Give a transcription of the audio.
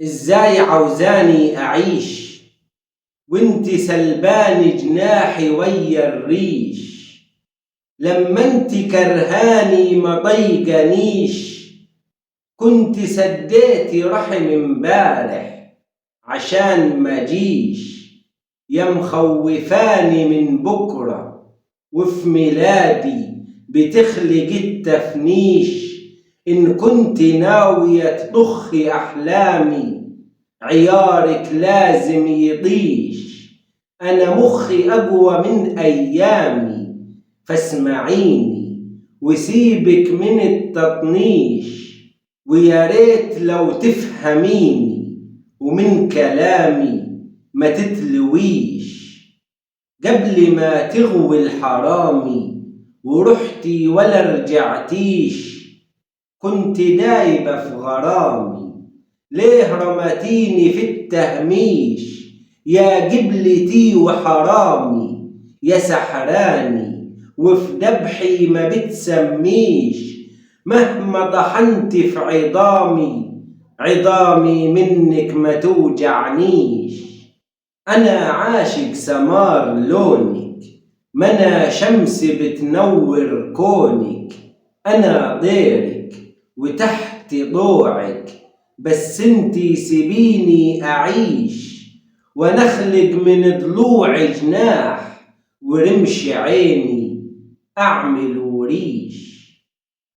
ازاي عاوزاني اعيش وانت سلباني جناحي ويا الريش؟ لما انت كرهاني ما ضيقنيش، كنت سديتي رحم امبارح عشان ما جيش. يا مخوفاني من بكرة وفي ميلادي بتخلق التفنيش. إن كنت ناوية تضخي أحلامي عيارك لازم يطيش. أنا مخي أقوى من أيامي، فاسمعيني وسيبك من التطنيش. ويا ريت لو تفهميني ومن كلامي ما تتلويش. قبل ما تغوي الحرامي ورحتي ولا رجعتيش، كنت دايبة في غرامي، ليه رمتيني في التهميش؟ يا قبلتي وحرامي يا سحراني، وفي دبحي ما بتسميش. مهما طحنت في عظامي منك ما توجعنيش. أنا عاشق سمار لونك، ما أنا شمس بتنور كونك. أنا ضيرك وتحت ضوعك، بس انتي سيبيني أعيش. ونخلق من ضلوع جناح ورمش عيني أعمل وريش.